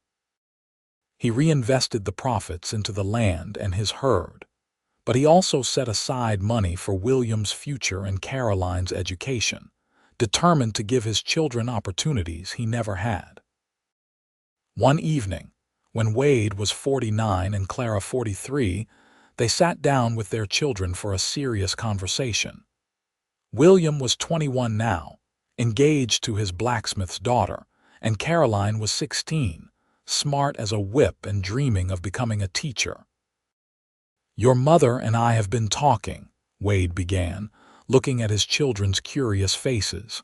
He reinvested the profits into the land and his herd, but he also set aside money for William's future and Caroline's education, determined to give his children opportunities he never had. One evening, when Wade was 49 and Clara 43, they sat down with their children for a serious conversation. William was 21 now, engaged to his blacksmith's daughter, and Caroline was 16, smart as a whip and dreaming of becoming a teacher. "Your mother and I have been talking," Wade began, looking at his children's curious faces.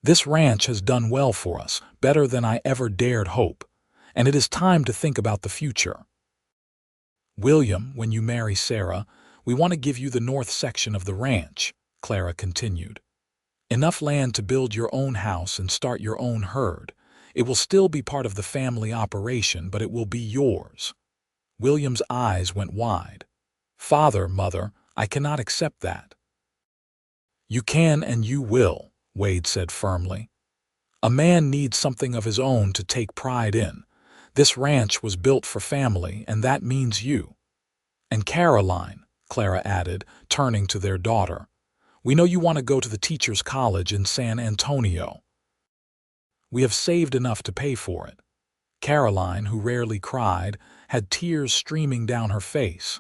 "This ranch has done well for us, better than I ever dared hope, and it is time to think about the future. William, when you marry Sarah, we want to give you the north section of the ranch," Clara continued. "Enough land to build your own house and start your own herd. It will still be part of the family operation, but it will be yours." William's eyes went wide. "Father, Mother, I cannot accept that." "You can and you will," Wade said firmly. "A man needs something of his own to take pride in. This ranch was built for family, and that means you. And Caroline," Clara added, turning to their daughter, "we know you want to go to the teacher's college in San Antonio. We have saved enough to pay for it." Caroline, who rarely cried, had tears streaming down her face.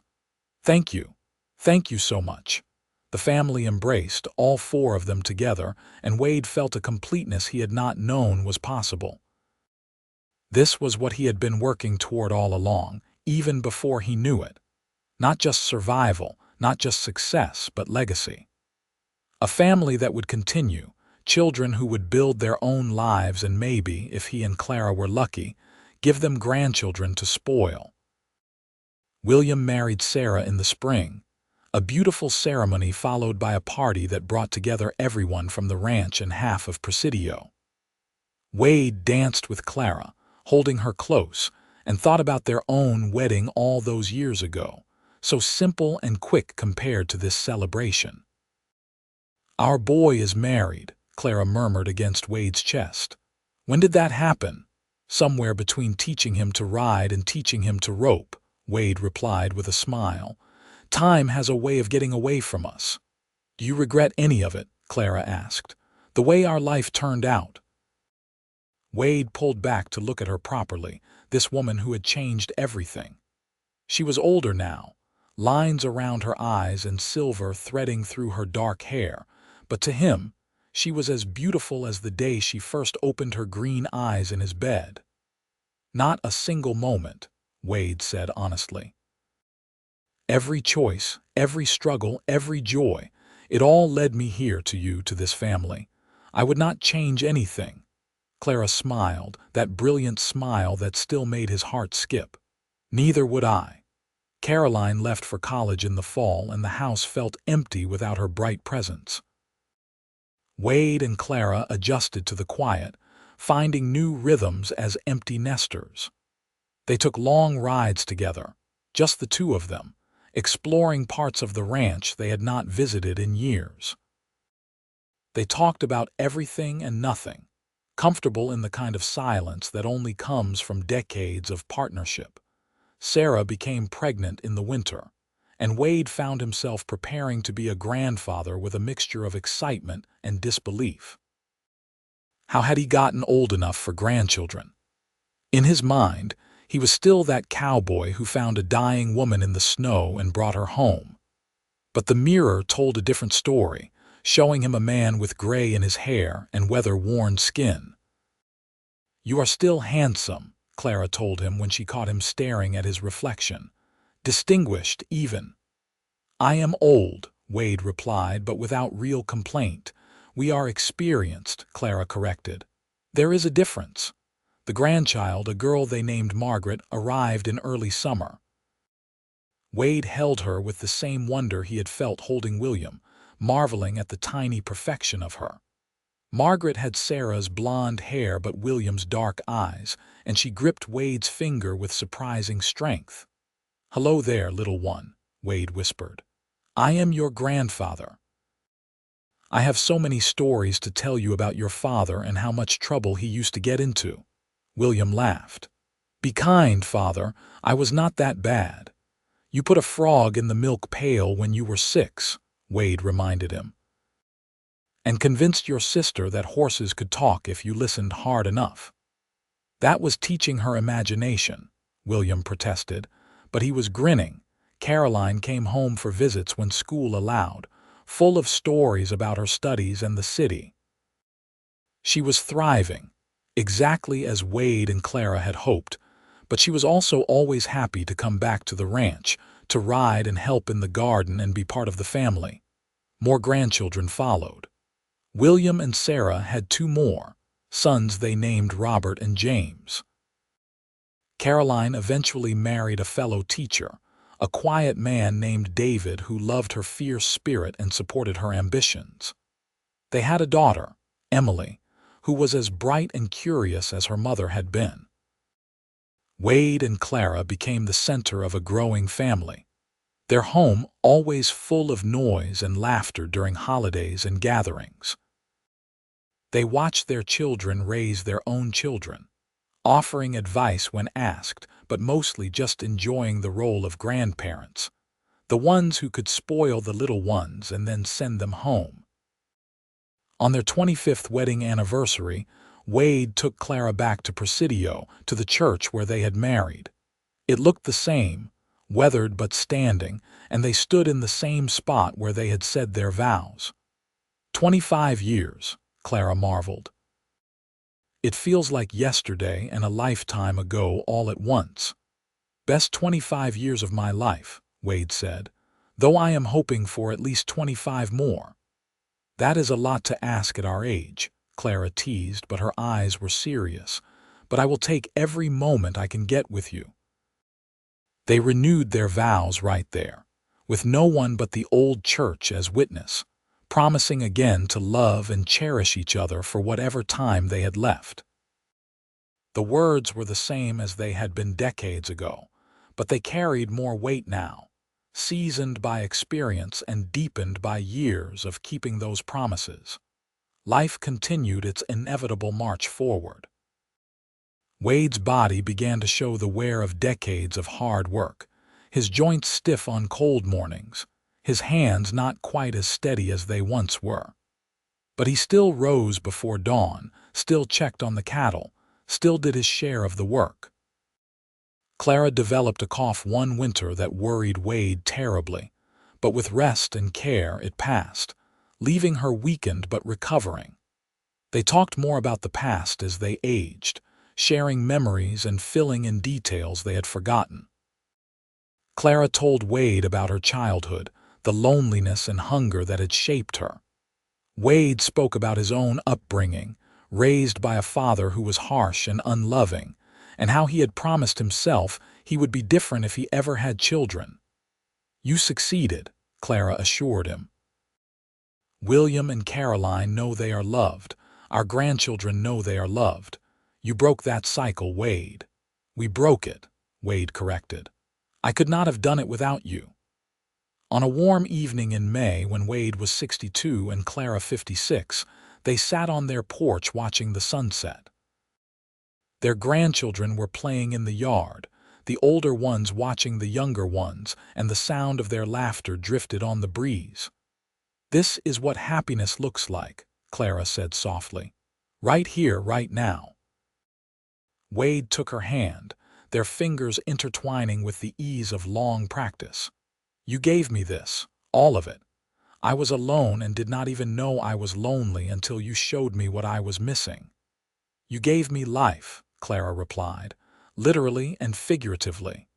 "Thank you. Thank you so much." The family embraced, all four of them together, and Wade felt a completeness he had not known was possible. This was what he had been working toward all along, even before he knew it. Not just survival, not just success, but legacy. A family that would continue, children who would build their own lives and maybe, if he and Clara were lucky, give them grandchildren to spoil. William married Sarah in the spring, a beautiful ceremony followed by a party that brought together everyone from the ranch and half of Presidio. Wade danced with Clara, holding her close, and thought about their own wedding all those years ago, so simple and quick compared to this celebration. "Our boy is married," Clara murmured against Wade's chest. "When did that happen?" "Somewhere between teaching him to ride and teaching him to rope," Wade replied with a smile. Time has a way of getting away from us. Do you regret any of it? Clara asked. The way our life turned out. Wade pulled back to look at her properly, this woman who had changed everything. She was older now, lines around her eyes and silver threading through her dark hair, but to him, she was as beautiful as the day she first opened her green eyes in his bed. Not a single moment, Wade said honestly. Every choice, every struggle, every joy, it all led me here to you, to this family. I would not change anything. Clara smiled, that brilliant smile that still made his heart skip. Neither would I. Caroline left for college in the fall, and the house felt empty without her bright presence. Wade and Clara adjusted to the quiet, finding new rhythms as empty nesters. They took long rides together, just the two of them, exploring parts of the ranch they had not visited in years. They talked about everything and nothing, comfortable in the kind of silence that only comes from decades of partnership. Sarah became pregnant in the winter, and Wade found himself preparing to be a grandfather with a mixture of excitement and disbelief. How had he gotten old enough for grandchildren? In his mind, he was still that cowboy who found a dying woman in the snow and brought her home. But the mirror told a different story, showing him a man with gray in his hair and weather-worn skin. "You are still handsome," Clara told him when she caught him staring at his reflection. "Distinguished, even." "I am old," Wade replied, but without real complaint. "We are experienced," Clara corrected. "There is a difference." The grandchild, a girl they named Margaret, arrived in early summer. Wade held her with the same wonder he had felt holding William, marveling at the tiny perfection of her. Margaret had Sarah's blonde hair but William's dark eyes, and she gripped Wade's finger with surprising strength. "Hello there, little one," Wade whispered. "I am your grandfather. I have so many stories to tell you about your father and how much trouble he used to get into." William laughed. "Be kind, father. I was not that bad. You put a frog in the milk pail when you were 6, Wade reminded him. "And convinced your sister that horses could talk if you listened hard enough." "That was teaching her imagination," William protested, but he was grinning. Caroline came home for visits when school allowed, full of stories about her studies and the city. She was thriving, exactly as Wade and Clara had hoped, but she was also always happy to come back to the ranch, to ride and help in the garden and be part of the family. More grandchildren followed. William and Sarah had 2 more, sons they named Robert and James. Caroline eventually married a fellow teacher, a quiet man named David who loved her fierce spirit and supported her ambitions. They had a daughter, Emily, who was as bright and curious as her mother had been. Wade and Clara became the center of a growing family, their home always full of noise and laughter during holidays and gatherings. They watched their children raise their own children, offering advice when asked, but mostly just enjoying the role of grandparents, the ones who could spoil the little ones and then send them home. On their 25th wedding anniversary, Wade took Clara back to Presidio, to the church where they had married. It looked the same, weathered but standing, and they stood in the same spot where they had said their vows. 25 years, Clara marveled. "It feels like yesterday and a lifetime ago all at once." "Best 25 years of my life," Wade said, "though I am hoping for at least 25 more." "That is a lot to ask at our age," Clara teased, but her eyes were serious. "But I will take every moment I can get with you." They renewed their vows right there, with no one but the old church as witness, promising again to love and cherish each other for whatever time they had left. The words were the same as they had been decades ago, but they carried more weight now, seasoned by experience and deepened by years of keeping those promises. Life continued its inevitable march forward. Wade's body began to show the wear of decades of hard work. his joints stiff on cold mornings, his hands not quite as steady as they once were. But he still rose before dawn, still checked on the cattle, still did his share of the work. Clara developed a cough one winter that worried Wade terribly, but with rest and care it passed, leaving her weakened but recovering. They talked more about the past as they aged, sharing memories and filling in details they had forgotten. Clara told Wade about her childhood, the loneliness and hunger that had shaped her. Wade spoke about his own upbringing, raised by a father who was harsh and unloving, and how he had promised himself he would be different if he ever had children. "You succeeded," Clara assured him. "William and Caroline know they are loved. Our grandchildren know they are loved. You broke that cycle, Wade." "We broke it," Wade corrected. "I could not have done it without you." On a warm evening in May, when Wade was 62 and Clara 56, they sat on their porch watching the sunset. Their grandchildren were playing in the yard, the older ones watching the younger ones, and the sound of their laughter drifted on the breeze. "This is what happiness looks like," Clara said softly. "Right here, right now." Wade took her hand, their fingers intertwining with the ease of long practice. "You gave me this, all of it. I was alone and did not even know I was lonely until you showed me what I was missing." "You gave me life," Clara replied, "literally and figuratively.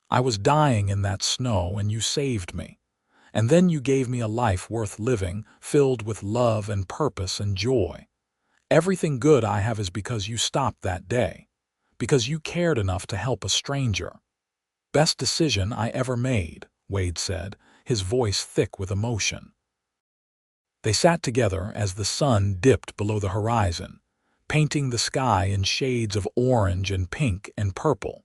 I was dying in that snow and you saved me. And then you gave me a life worth living, filled with love and purpose and joy. Everything good I have is because you stopped that day, because you cared enough to help a stranger." "Best decision I ever made," Wade said, his voice thick with emotion. They sat together as the sun dipped below the horizon, painting the sky in shades of orange and pink and purple.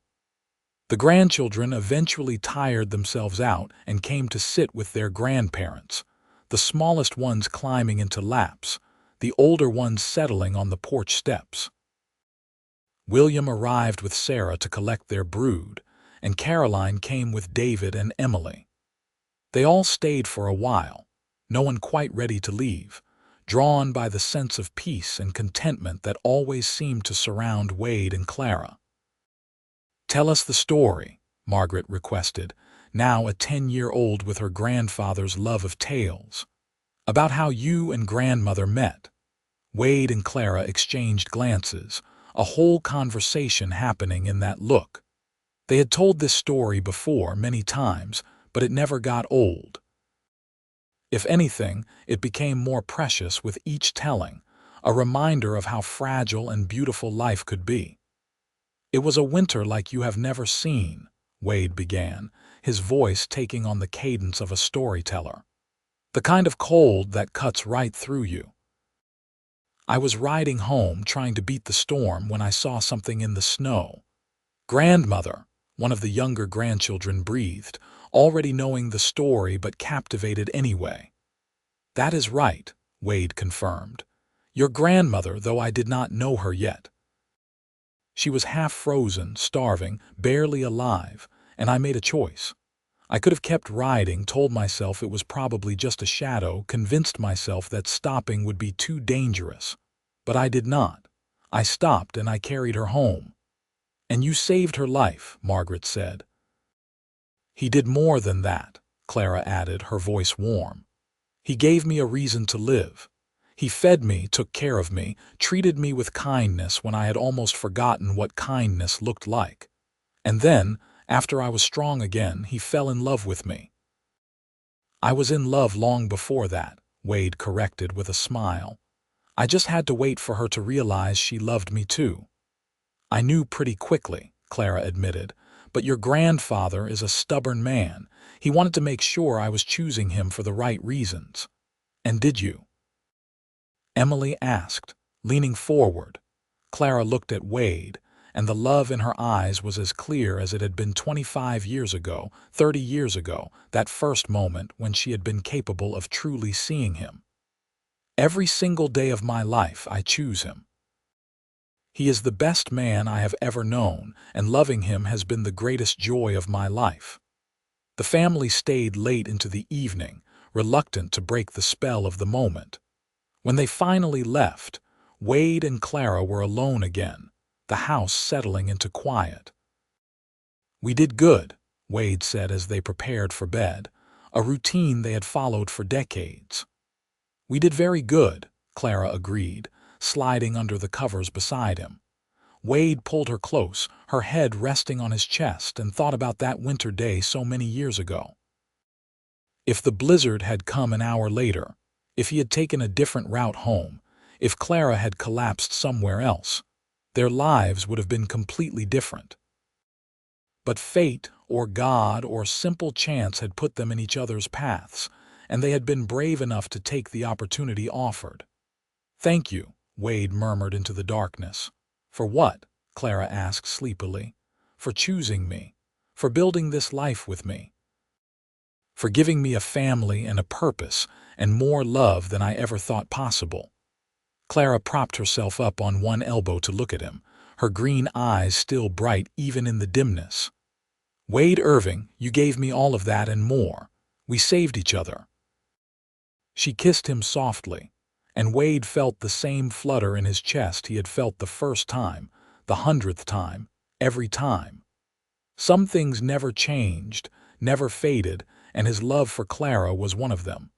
The grandchildren eventually tired themselves out and came to sit with their grandparents, the smallest ones climbing into laps, the older ones settling on the porch steps. William arrived with Sarah to collect their brood, and Caroline came with David and Emily. They all stayed for a while, no one quite ready to leave, drawn by the sense of peace and contentment that always seemed to surround Wade and Clara. "Tell us the story," Margaret requested, now a 10-year-old with her grandfather's love of tales. "About how you and grandmother met." Wade and Clara exchanged glances, a whole conversation happening in that look. They had told this story before many times, but it never got old. If anything, it became more precious with each telling, a reminder of how fragile and beautiful life could be. "It was a winter like you have never seen," Wade began, his voice taking on the cadence of a storyteller. "The kind of cold that cuts right through you. I was riding home trying to beat the storm when I saw something in the snow." "Grandmother," one of the younger grandchildren breathed, already knowing the story but captivated anyway. "That is right," Wade confirmed. "Your grandmother, though I did not know her yet. She was half frozen, starving, barely alive, and I made a choice. I could have kept riding, told myself it was probably just a shadow, convinced myself that stopping would be too dangerous. But I did not. I stopped and I carried her home." "And you saved her life," Margaret said. "He did more than that," Clara added, her voice warm. "He gave me a reason to live. He fed me, took care of me, treated me with kindness when I had almost forgotten what kindness looked like. And then, after I was strong again, he fell in love with me." "I was in love long before that," Wade corrected with a smile. "I just had to wait for her to realize she loved me too." "I knew pretty quickly," Clara admitted, "but your grandfather is a stubborn man. He wanted to make sure I was choosing him for the right reasons." "And did you?" Emily asked, leaning forward. Clara looked at Wade, and the love in her eyes was as clear as it had been 25 years ago, 30 years ago, that first moment when she had been capable of truly seeing him. "Every single day of my life I choose him." He is the best man I have ever known, and loving him has been the greatest joy of my life." The family stayed late into the evening, reluctant to break the spell of the moment. When they finally left, Wade and Clara were alone again, the house settling into quiet. "We did good," Wade said as they prepared for bed, a routine they had followed for decades. "We did very good," Clara agreed, sliding under the covers beside him. Wade pulled her close, her head resting on his chest, and thought about that winter day so many years ago. If the blizzard had come an hour later, if he had taken a different route home, if Clara had collapsed somewhere else, their lives would have been completely different. But fate, or God, or simple chance had put them in each other's paths, and they had been brave enough to take the opportunity offered. "Thank you," Wade murmured into the darkness. "For what?" Clara asked sleepily. "For choosing me, for building this life with me, for giving me a family and a purpose and more love than I ever thought possible." Clara propped herself up on one elbow to look at him, her green eyes still bright even in the dimness. "Wade Irving, you gave me all of that and more. We saved each other." She kissed him softly, and Wade felt the same flutter in his chest he had felt the first time, the 100th time, every time. Some things never changed, never faded, and his love for Clara was one of them.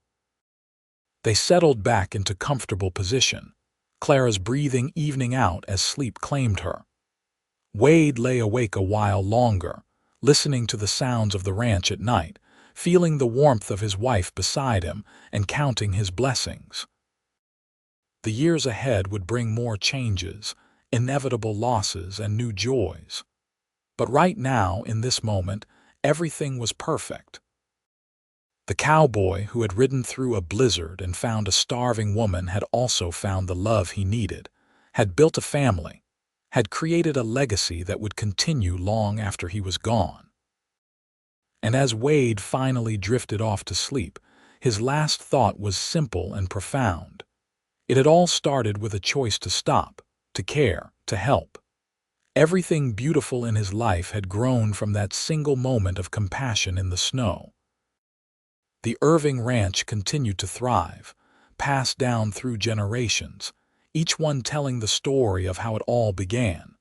They settled back into comfortable position, Clara's breathing evening out as sleep claimed her. Wade lay awake a while longer, listening to the sounds of the ranch at night, feeling the warmth of his wife beside him and counting his blessings. The years ahead would bring more changes, inevitable losses, and new joys. But right now, in this moment, everything was perfect. The cowboy who had ridden through a blizzard and found a starving woman had also found the love he needed, had built a family, had created a legacy that would continue long after he was gone. And as Wade finally drifted off to sleep, his last thought was simple and profound. It had all started with a choice to stop, to care, to help. Everything beautiful in his life had grown from that single moment of compassion in the snow. The Irving ranch continued to thrive, passed down through generations, each one telling the story of how it all began.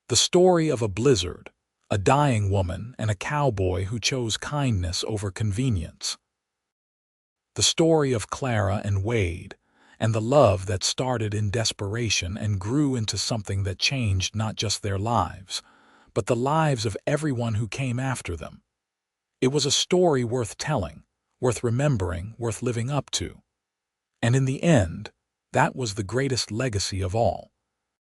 The story of a blizzard, a dying woman, and a cowboy who chose kindness over convenience. The story of Clara and Wade, and the love that started in desperation and grew into something that changed not just their lives, but the lives of everyone who came after them. It was a story worth telling, worth remembering, worth living up to. And in the end, that was the greatest legacy of all.